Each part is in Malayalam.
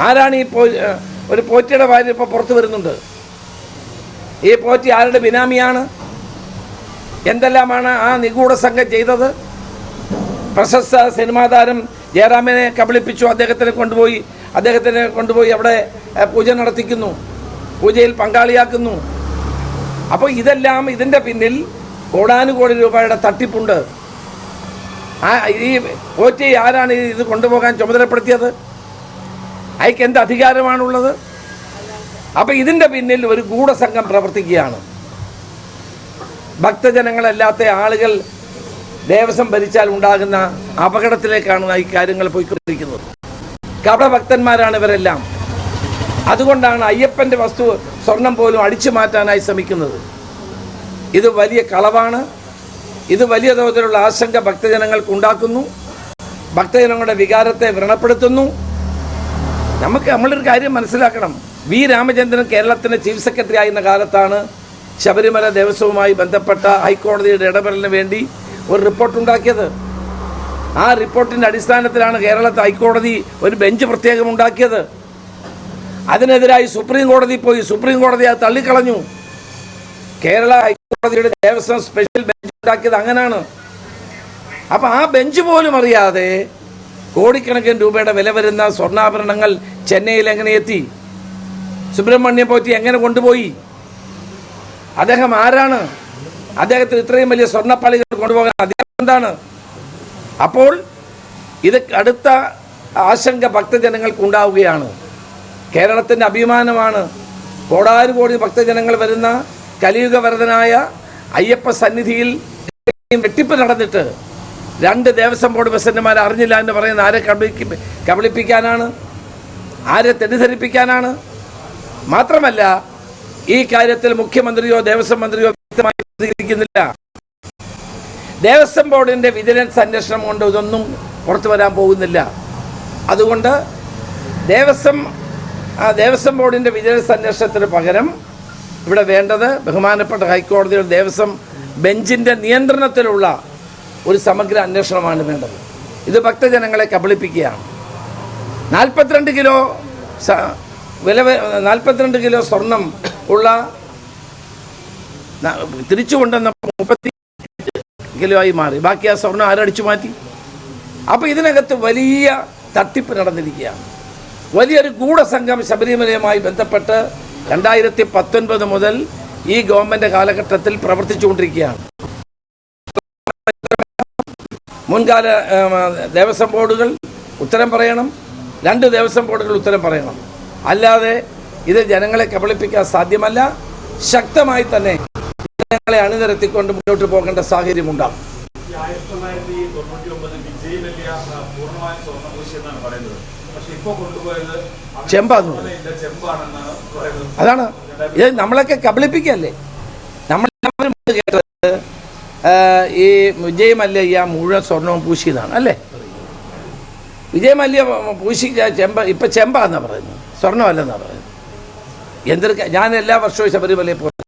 ആരാണ് ഈ ഒരു പോറ്റിയുടെ ഭാര്യ ഇപ്പോൾ പുറത്തു വരുന്നുണ്ട്. ഈ പോറ്റി ആരുടെ ബിനാമിയാണ്? എന്തെല്ലാമാണ് ആ നിഗൂഢ സംഘം ചെയ്തത്? പ്രശസ്ത സിനിമാ താരം ജയറാമിനെ കബളിപ്പിച്ചു. അദ്ദേഹത്തിനെ കൊണ്ടുപോയി അവിടെ പൂജ നടത്തിക്കുന്നു, പൂജയിൽ പങ്കാളിയാക്കുന്നു. അപ്പോൾ ഇതെല്ലാം ഇതിൻ്റെ പിന്നിൽ കോടാനുകോടി രൂപയുടെ തട്ടിപ്പുണ്ട്. ഈ പോറ്റി ആരാണ് ഇത് കൊണ്ടുപോകാൻ ചുമതലപ്പെടുത്തിയത്? അയക്ക് എന്ത് അധികാരമാണുള്ളത്? അപ്പോൾ ഇതിൻ്റെ പിന്നിൽ ഒരു ഗൂഢസംഘം പ്രവർത്തിക്കുകയാണ്. ഭക്തജനങ്ങളല്ലാത്ത ആളുകൾ ദേവസ്വം ഭരിച്ചാൽ ഉണ്ടാകുന്ന അപകടത്തിലേക്കാണ് ഈ കാര്യങ്ങൾ പോയിക്കൊണ്ടിരിക്കുന്നത്. കപടഭക്തന്മാരാണ് ഇവരെല്ലാം. അതുകൊണ്ടാണ് അയ്യപ്പൻ്റെ സ്വർണം പോലും അടിച്ചു മാറ്റാനായി ശ്രമിക്കുന്നത്. ഇത് വലിയ കളവാണ്. ഇത് വലിയ തോതിലുള്ള ആശങ്ക ഭക്തജനങ്ങൾക്കുണ്ടാക്കുന്നു. ഭക്തജനങ്ങളുടെ വികാരത്തെ വ്രണപ്പെടുത്തുന്നു. നമ്മളൊരു കാര്യം മനസ്സിലാക്കണം. വി രാമചന്ദ്രൻ കേരളത്തിൻ്റെ ചീഫ് സെക്രട്ടറി ആയിരുന്ന കാലത്താണ് ശബരിമല ദേവസ്വവുമായി ബന്ധപ്പെട്ട ഹൈക്കോടതിയുടെ ഇടപെടലിന് വേണ്ടി ഒരു റിപ്പോർട്ടുണ്ടാക്കിയത്. ആ റിപ്പോർട്ടിൻ്റെ അടിസ്ഥാനത്തിലാണ് കേരളത്തെ ഹൈക്കോടതി ഒരു ബെഞ്ച് പ്രത്യേകം ഉണ്ടാക്കിയത്. അതിനെതിരായി സുപ്രീം കോടതി പോയി. സുപ്രീം കോടതി അത് തള്ളിക്കളഞ്ഞു. കേരള ഹൈക്കോടതിയുടെ ദേവസ്വം സ്പെഷ്യൽ ബെഞ്ച് ഉണ്ടാക്കിയത് അങ്ങനെയാണ്. അപ്പം ആ ബെഞ്ച് പോലും അറിയാതെ കോടിക്കണക്കിന് രൂപയുടെ വില വരുന്ന സ്വർണ്ണാഭരണങ്ങൾ ചെന്നൈയിൽ എങ്ങനെ എത്തി? സുബ്രഹ്മണ്യം പോറ്റി എങ്ങനെ കൊണ്ടുപോയി? അദ്ദേഹം ആരാണ്? അദ്ദേഹത്തിന് ഇത്രയും വലിയ സ്വർണ്ണപ്പാളികൾ കൊണ്ടുപോകാൻ അദ്ദേഹം എന്താണ്? അപ്പോൾ ഇത് അടുത്ത ആശങ്ക ഭക്തജനങ്ങൾക്കുണ്ടാവുകയാണ്. കേരളത്തിൻ്റെ അഭിമാനമാണ്. കോടാനുകോടി ഭക്തജനങ്ങൾ വരുന്ന കലിയുഗവരദനായ അയ്യപ്പ സന്നിധിയിൽ വെട്ടിപ്പ് നടന്നിട്ട് 2 ദേവസ്വം ബോർഡ് പ്രസിഡന്റുമാരെ അറിഞ്ഞില്ല എന്ന് പറയുന്ന ആരെ കബളിപ്പിക്കാനാണ്? ആരെ തെറ്റിദ്ധരിപ്പിക്കാനാണ്? മാത്രമല്ല, ഈ കാര്യത്തിൽ മുഖ്യമന്ത്രിയോ ദേവസ്വം മന്ത്രിയോ വ്യക്തമായി പ്രതികരിക്കുന്നില്ല. ദേവസ്വം ബോർഡിൻ്റെ വിജിലൻസ് അന്വേഷണം കൊണ്ട് ഇതൊന്നും പുറത്തു വരാൻ പോകുന്നില്ല. അതുകൊണ്ട് ദേവസ്വം ബോർഡിൻ്റെ വിജിലൻസ് അന്വേഷണത്തിന് പകരം ഇവിടെ വേണ്ടത് ബഹുമാനപ്പെട്ട ഹൈക്കോടതിയുടെ ദേവസ്വം ബെഞ്ചിൻ്റെ നിയന്ത്രണത്തിലുള്ള ഒരു സമഗ്ര അന്വേഷണമാണ് വേണ്ടത്. ഇത് ഭക്തജനങ്ങളെ കബളിപ്പിക്കുകയാണ്. 42 കിലോ സ്വർണം ഉള്ള തിരിച്ചു കൊണ്ടുവന്ന 30 കിലോ ആയി മാറി. ബാക്കി ആ സ്വർണം ആരടിച്ചു മാറ്റി? അപ്പോൾ ഇതിനകത്ത് വലിയ തട്ടിപ്പ് നടന്നിരിക്കുകയാണ്. വലിയൊരു ഗൂഢസംഘം ശബരിമലയുമായി ബന്ധപ്പെട്ട് 2019 മുതൽ ഈ ഗവൺമെൻറ് കാലഘട്ടത്തിൽ പ്രവർത്തിച്ചുകൊണ്ടിരിക്കുകയാണ്. മുൻകാല ദേവസ്വം ബോർഡുകൾ ഉത്തരം പറയണം. 2 ദേവസ്വം ബോർഡുകൾ ഉത്തരം പറയണം. അല്ലാതെ ഇത് ജനങ്ങളെ കബളിപ്പിക്കാൻ സാധ്യമല്ല. ശക്തമായി തന്നെ ജനങ്ങളെ അണിനിരത്തിക്കൊണ്ട് മുന്നോട്ട് പോകേണ്ട സാഹചര്യം ഉണ്ടാകും. ചെമ്പാന്ന് അതാണ്. ഇത് നമ്മളൊക്കെ കബളിപ്പിക്കല്ലേ. നമ്മൾ കേട്ടത് ഈ വിജയ് മല്യ മുഴുവൻ സ്വർണവും പൂശിയതാണ് അല്ലേ? വിജയ് മല്യ പൂശി ഇപ്പം ചെമ്പാന്നാണ് പറയുന്നത്, സ്വർണ്ണമല്ലെന്നാണ് പറയുന്നത്. ഞാൻ എല്ലാ വർഷവും ശബരിമലയിൽ പോകുന്ന,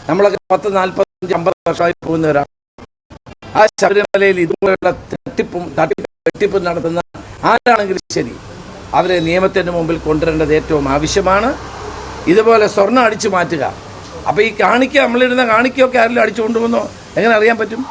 നമ്മളൊക്കെ 10, 40, 50 വർഷമായി പോകുന്നവരാണ്. ആ ശബരിമലയിൽ ഇതുപോലുള്ള വെട്ടിപ്പും നടത്തുന്ന ആരാണെങ്കിലും ശരി, അവരെ നിയമത്തിൻ്റെ മുമ്പിൽ കൊണ്ടുവരേണ്ടത് ഏറ്റവും ആവശ്യമാണ്. ഇതുപോലെ സ്വർണ്ണം അടിച്ചു മാറ്റുക. അപ്പോൾ ഈ നമ്മളിടുന്ന കാണിക്കയൊക്കെ ആരെങ്കിലും അടിച്ചു കൊണ്ടുപോകുന്നോ എങ്ങനെ അറിയാൻ പറ്റും?